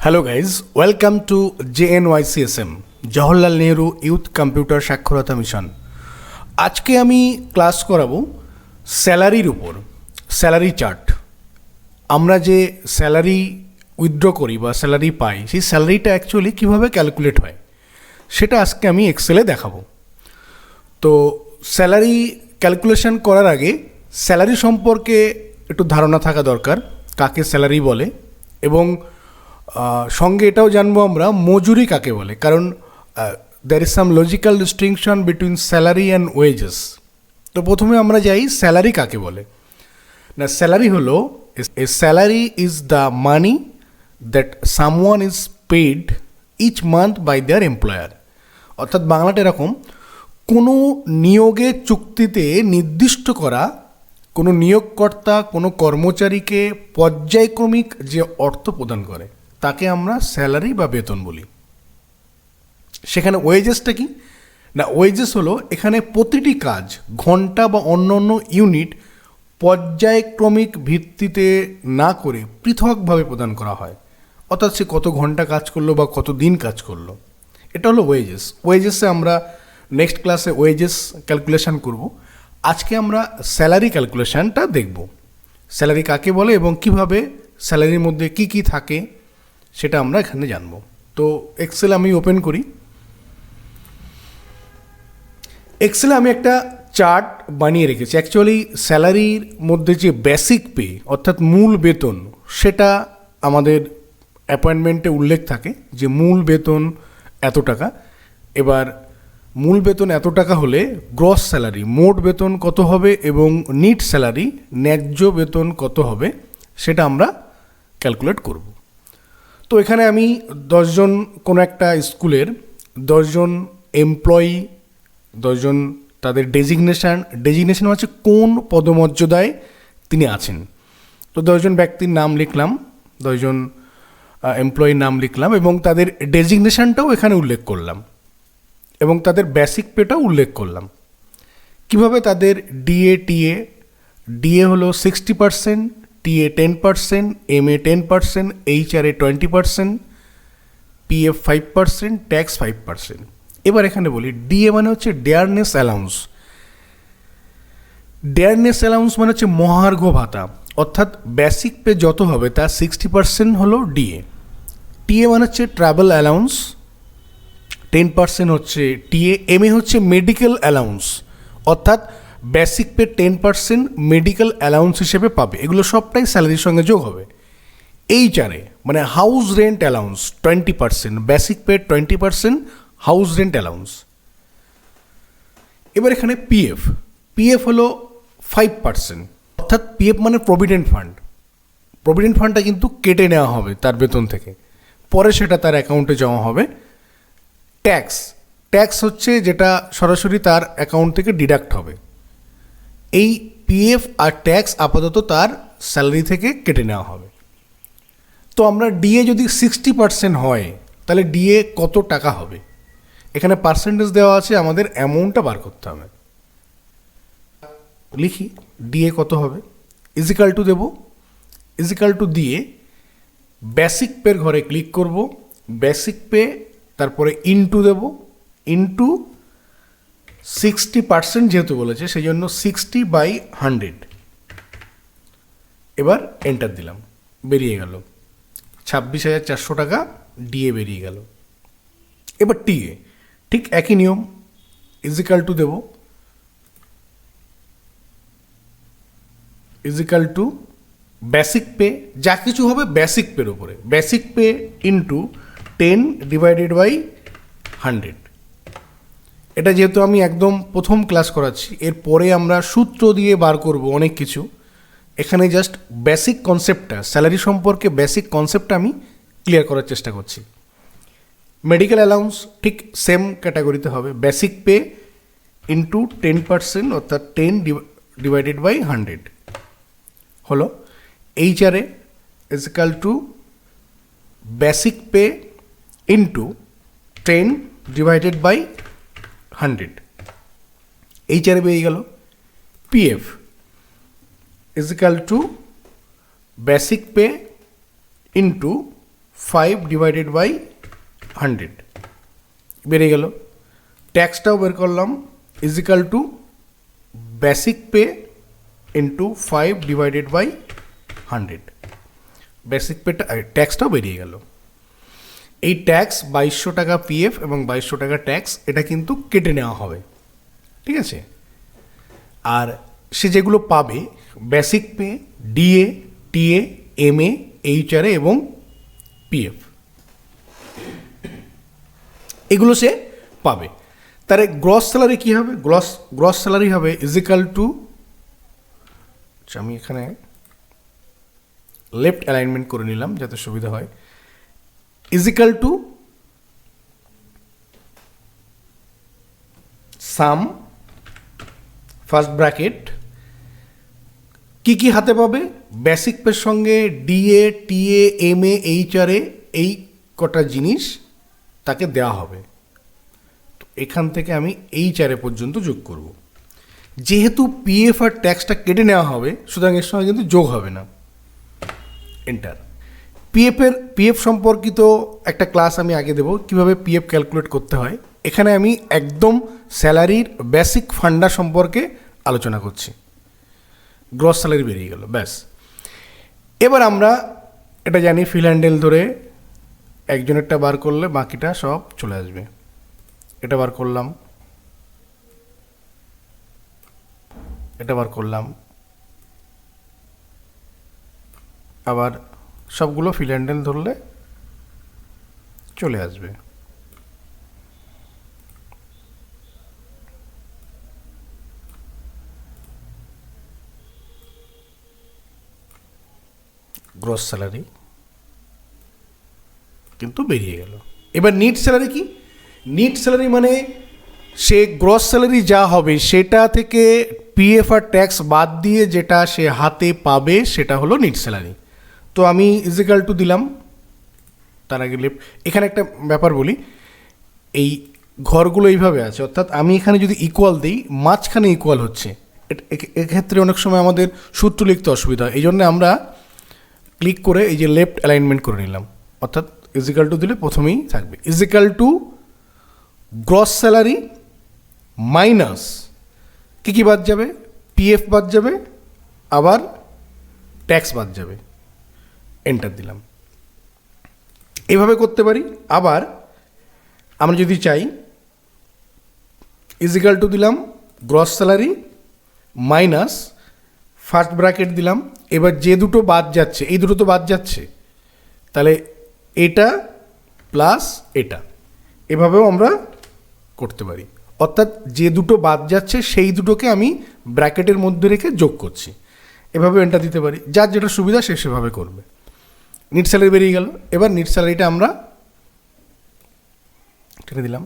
Hello guys, welcome to JNYCSM Jawaharlal Nehru youth computer সাক্ষরতা mission. আজকে আমি ক্লাস করাবো স্যালারির উপর, স্যালারি চার্ট। আমরা যে স্যালারি উইথড্র করি বা স্যালারি পাই, সেই স্যালারিটা অ্যাকচুয়ালি কীভাবে ক্যালকুলেট হয় সেটা আজকে আমি এক্সেলে দেখাবো। তো স্যালারি ক্যালকুলেশন করার আগে স্যালারি সম্পর্কে একটু ধারণা থাকা দরকার, কাকে স্যালারি বলে, এবং সঙ্গে এটাও জানবো আমরা মজুরি কাকে বলে, কারণ there is some logical distinction between salary and wages. তো প্রথমে আমরা যাই স্যালারি কাকে বলে। না, স্যালারি হলো a salary is the money that someone is paid each month by their employer. অর্থাৎ বাংলাটা এরকম, কোনো নিয়োগের চুক্তিতে নির্দিষ্ট করা কোনো নিয়োগকর্তা কোনো কর্মচারীকে পর্যায়ক্রমিক যে অর্থ প্রদান করে তাকে আমরা স্যালারি বা বেতন বলি। সেখানে ওয়েজেসটা কি না, ওয়েজেস হলো এখানে প্রতিটি কাজ, ঘন্টা বা অন্য অন্য ইউনিট পর্যায়ক্রমিক ভিত্তিতে না করে পৃথকভাবে প্রদান করা হয়। অর্থাৎ সে কত ঘন্টা কাজ করলো বা কত দিন কাজ করলো, এটা হলো ওয়েজেস। ওয়েজেসে আমরা নেক্সট ক্লাসে ওয়েজেস ক্যালকুলেশন করব। আজকে আমরা স্যালারি ক্যালকুলেশনটা দেখব, স্যালারি কাকে বলে এবং কিভাবে স্যালারির মধ্যে কি কি থাকে সেটা আমরা এখানে জানব। তো এক্সেল আমি ওপেন করি। এক্সেলে আমি একটা চার্ট বানিয়ে রেখেছি। অ্যাকচুয়ালি স্যালারির মধ্যে যে বেসিক পে অর্থাৎ মূল বেতন, সেটা আমাদের অ্যাপয়েন্টমেন্টে উল্লেখ থাকে যে মূল বেতন এত টাকা। এবার মূল বেতন এত টাকা হলে গ্রস স্যালারি মোট বেতন কত হবে এবং নিট স্যালারি ন্যায্য বেতন কত হবে সেটা আমরা ক্যালকুলেট করব। তো এখানে আমি 10 জন কোনো একটা স্কুলের 10 জন এমপ্লয়ি, 10 জন তাদের ডেজিগনেশন হচ্ছে কোন পদমর্যাদায় তিনি আছেন। তো 10 জন ব্যক্তির নাম লিখলাম, 10 জন এমপ্লয়ির নাম লিখলাম এবং তাদের ডেজিগনেশনটাও এখানে উল্লেখ করলাম এবং তাদের বেসিক পেটাও উল্লেখ করলাম। কিভাবে তাদের ডিএ হলো 60%, TA 10%, MA 10%, HRA 20%, PF 5%, tax 5%। এবার এখানে বলি ডিএ মানে হচ্ছে ডেয়ারনেস অ্যালাউন্স। ডেয়ারনেস অ্যালাউন্স মানে হচ্ছে মহার্ঘ ভাতা, অর্থাৎ বেসিক পে যত হবে তার 60% হলো ডিএ। টিএ মানে হচ্ছে ট্রাভেল অ্যালাউন্স, 10% হচ্ছে টিএ। এমএ হচ্ছে মেডিকেল অ্যালাউন্স, অর্থাৎ বেসিক পে 10% মেডিকেল অ্যালাউন্স হিসেবে পাবে। এগুলো সবটাই স্যালারির সঙ্গে যোগ হবে। এইচআরএ মানে house rent allowance 20%, basic pay 20% house rent allowance. এবার এখানে পিএফ হলো 5%, অর্থাৎ পিএফ মানে প্রভিডেন্ট ফান্ড। প্রভিডেন্ট ফান্ডটা কিন্তু কেটে নেওয়া হবে তার বেতন থেকে, পরে সেটা তার অ্যাকাউন্টে জমা হবে। ট্যাক্স হচ্ছে যেটা সরাসরি তার অ্যাকাউন্ট থেকে ডিডাক্ট হবে। এই পিএফ আর ট্যাক্স আপাতত তার স্যালারি থেকে কেটে নেওয়া হবে। তো আমরা ডিএ যদি 60% হয় তাহলে ডিএ কত টাকা হবে, এখানে পার্সেন্টেজ দেওয়া আছে, আমাদের অ্যামাউন্টটা বার করতে হবে। লিখি ডিএ কত হবে, ইজিক্যাল টু দেব, ইজিক্যাল টু দিয়ে বেসিক পের ঘরে ক্লিক করব, বেসিক পে তারপরে ইনটু দেব, ইনটু 60% যেহেতু বলেছে সেই জন্য 60/100। এবার এন্টার দিলাম, বেরিয়ে গেল 26,400 টাকা ডিএ বেরিয়ে গেল। এবার টিএ ঠিক একই নিয়ম, is equal two Dev, is equal to basic pay, যা কিছু হবে বেসিক পের উপরে, বেসিক পে ইন্টু 10/100। এটা যেহেতু আমি একদম প্রথম ক্লাস করাচ্ছি, এরপরে আমরা সূত্র দিয়ে বার করব অনেক কিছু। এখানে জাস্ট বেসিক কনসেপ্টটা, স্যালারি সম্পর্কে বেসিক কনসেপ্টটা আমি ক্লিয়ার করার চেষ্টা করছি। মেডিকেল অ্যালাউন্স ঠিক সেম ক্যাটাগরিতে হবে, বেসিক পে ইন্টু 10%, অর্থাৎ 10/100 হলো। HRA equal to basic pay into 10/100, HRA পেয়ে গেল। PF equal to basic pay into 5/100 বেরিয়ে গেল। ট্যাক্সটাও বের করলাম, equal to basic pay into 5/100। Basic পেটা ট্যাক্সটাও বেরিয়ে গেল। এই ট্যাক্স 2200 টাকা পিএফ এবং 2200 টাকা ট্যাক্স, এটা কিন্তু কেটে নেওয়া হবে, ঠিক আছে। আর সে যেগুলো পাবে basic pay, DA, TA, MA, HRA এবং পিএফ, এগুলো সে পাবে। তার গ্রস স্যালারি কী হবে? গ্রস স্যালারি হবে ইজিক্যাল টু, আমি এখানে লেফট অ্যালাইনমেন্ট করে নিলাম যাতে সুবিধা হয়, equal to sum first bracket কি কি হাতে পাবে, বেসিক পের সঙ্গে ডিএ, টিএ, এমএ, এইচআরএ, এই কটা জিনিস তাকে দেওয়া হবে। তো এখান থেকে আমি এইচআরএ পর্যন্ত যোগ করব। যেহেতু পিএফ আর ট্যাক্সটা কেটে নেওয়া হবে, সুতরাং এর সঙ্গে কিন্তু যোগ হবে না। এন্টার। পিএফ সম্পর্কিত একটা ক্লাস আমি আগে দেবো, কীভাবে পিএফ ক্যালকুলেট করতে হয়। এখানে আমি একদম স্যালারির বেসিক ফান্ডা সম্পর্কে আলোচনা করছি। গ্রস স্যালারি বেরিয়ে গেল, ব্যাস। এবার আমরা এটা জানি, ফিল হ্যান্ডেল ধরে একজনেরটা বার করলে বাকিটা সব চলে আসবে। এটা বার করলাম, এটা বার করলাম, আবার সবগুলো ফিল হ্যান্ডেল ধরলে চলে আসবে। গ্রস স্যালারি কিন্তু বেরিয়ে গেল। এবার নিট স্যালারি কি? নিট স্যালারি মানে সে গ্রস স্যালারি যা হবে সেটা থেকে পিএফ আর ট্যাক্স বাদ দিয়ে যেটা সে হাতে পাবে সেটা হলো নিট স্যালারি। তো আমি ইজিক্যাল টু দিলাম, তার আগে লেফট। এখানে একটা ব্যাপার বলি, এই ঘরগুলো এইভাবে আছে, অর্থাৎ আমি এখানে যদি ইকুয়াল দিই, মাঝখানে ইকুয়াল হচ্ছে, এক্ষেত্রে অনেক সময় আমাদের সূত্র লিখতে অসুবিধা হয়। এই জন্য আমরা ক্লিক করে এই যে লেফট অ্যালাইনমেন্ট করে নিলাম, অর্থাৎ ইজিক্যাল টু দিলে প্রথমেই থাকবে equal to gross salary minus কী কী বাদ যাবে, পিএফ বাদ যাবে, আবার ট্যাক্স বাদ যাবে। এন্টার দিলাম। এইভাবে করতে পারি। আবার আমরা যদি চাই, ইজিক্যাল টু দিলাম gross salary minus first bracket দিলাম। এবার যে দুটো বাদ যাচ্ছে, এই দুটো তো বাদ যাচ্ছে, তাহলে এটা প্লাস এটা, এভাবেও আমরা করতে পারি। অর্থাৎ যে দুটো বাদ যাচ্ছে সেই দুটোকে আমি ব্র্যাকেটের মধ্যে রেখে যোগ করছি, এভাবে এন্টার দিতে পারি। যার যেটা সুবিধা সে সেভাবে করবে। নিট স্যালারি বেরিয়ে গেল। এবার নিট স্যালারিটা আমরা টেনে দিলাম।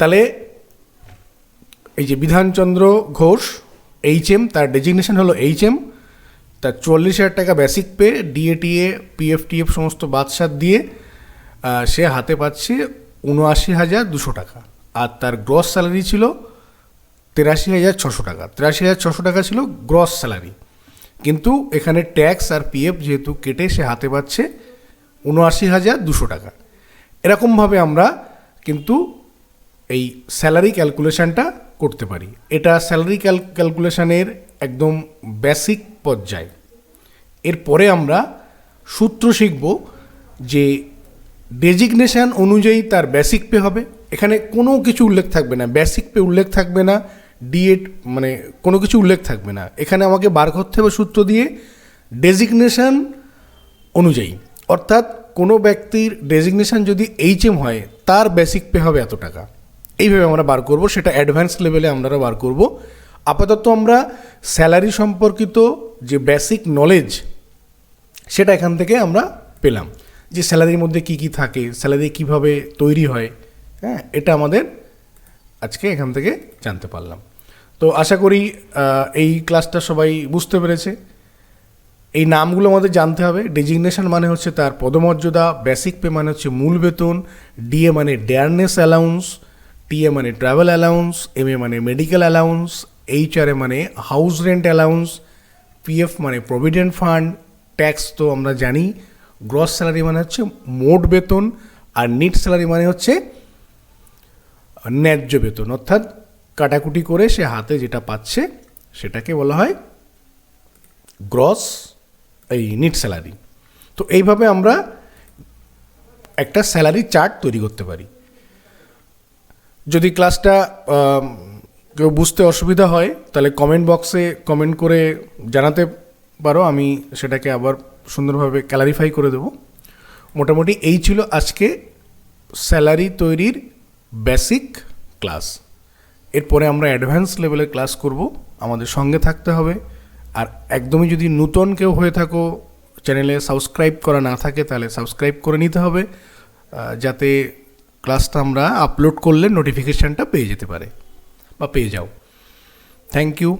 তাহলে এই যে বিধানচন্দ্র ঘোষ এইচএম, তার ডেজিগনেশন হলো এইচএম, তার 40,000 টাকা বেসিক পে, ডিএটিএ, পিএফটিএফ সমস্ত বাদশাদ দিয়ে সে হাতে পাচ্ছে 79,200 টাকা। আর তার গ্রস স্যালারি ছিল 83,600 টাকা। 83,600 টাকা ছিল গ্রস স্যালারি, কিন্তু এখানে ট্যাক্স আর পিএফ যেহেতু কেটে সে হাতে পাচ্ছে 79,200 টাকা। এরকমভাবে আমরা কিন্তু এই স্যালারি ক্যালকুলেশানটা করতে পারি। এটা স্যালারি ক্যালকুলেশানের একদম বেসিক পর্যায়। এরপরে আমরা সূত্র শিখব যে ডেজিগনেশান অনুযায়ী তার বেসিক পে হবে। এখানে কোনো কিছু উল্লেখ থাকবে না, বেসিক পে উল্লেখ থাকবে না, ডিএড মানে কোনো কিছু উল্লেখ থাকবে না। এখানে আমাকে বার করতে হবে সূত্র দিয়ে ডেজিগনেশান অনুযায়ী। অর্থাৎ কোনো ব্যক্তির ডেজিগনেশান যদি এইচএম হয়, তার বেসিক পে হবে এত টাকা। এইভাবে আমরা বার করব, সেটা অ্যাডভান্স লেভেলে আমরা বার করব। আপাতত আমরা স্যালারি সম্পর্কিত যে বেসিক নলেজ সেটা এখান থেকে আমরা পেলাম, যে স্যালারির মধ্যে কি কি থাকে, স্যালারি কিভাবে তৈরি হয়, হ্যাঁ, এটা আমাদের আজকে এখান থেকে জানতে পারলাম। তো আশা করি এই ক্লাসটা সবাই বুঝতে পেরেছে। এই নামগুলো আমাদের জানতে হবে। ডেজিগনেশন মানে হচ্ছে তার পদমর্যাদা, বেসিক পে মানে হচ্ছে মূল বেতন, ডিএ মানে ডেয়ারনেস অ্যালাউন্স, টিএ মানে ট্রাভেল অ্যালাউন্স, এমএ মানে মেডিকেল অ্যালাউন্স, এইচআরএ মানে হাউস রেন্ট অ্যালাউন্স, পিএফ মানে প্রভিডেন্ট ফান্ড, ট্যাক্স তো আমরা জানি গ্রস স্যালারি মানে হচ্ছে মোট বেতন, আর নেট স্যালারি মানে হচ্ছে ন্যায্য বেতন, অর্থাৎ কাটাকুটি করে সে হাতে যেটা পাচ্ছে সেটাকে বলা হয় গ্রস নেট স্যালারি। তো এইভাবে আমরা একটা স্যালারি চার্ট তৈরি করতে পারি। যদি ক্লাসটা কেউ বুঝতে অসুবিধা হয় তাহলে কমেন্ট বক্সে কমেন্ট করে জানাতে পারো, আমি সেটাকে আবার সুন্দরভাবে ক্লারিফাই করে দেবো। মোটামুটি এই ছিল আজকে স্যালারি তৈরির বেসিক ক্লাস। এরপরে আমরা অ্যাডভান্স লেভেলের ক্লাস করব, আমাদের সঙ্গে থাকতে হবে। আর একদমই যদি নূতন কেউ হয়ে থাকো, চ্যানেলে সাবস্ক্রাইব করা না থাকে, তাহলে সাবস্ক্রাইব করে নিতে হবে, যাতে ক্লাসটা আমরা আপলোড করলে নোটিফিকেশানটা পেয়ে যেতে পারে বা পেয়ে যাও। Thank you.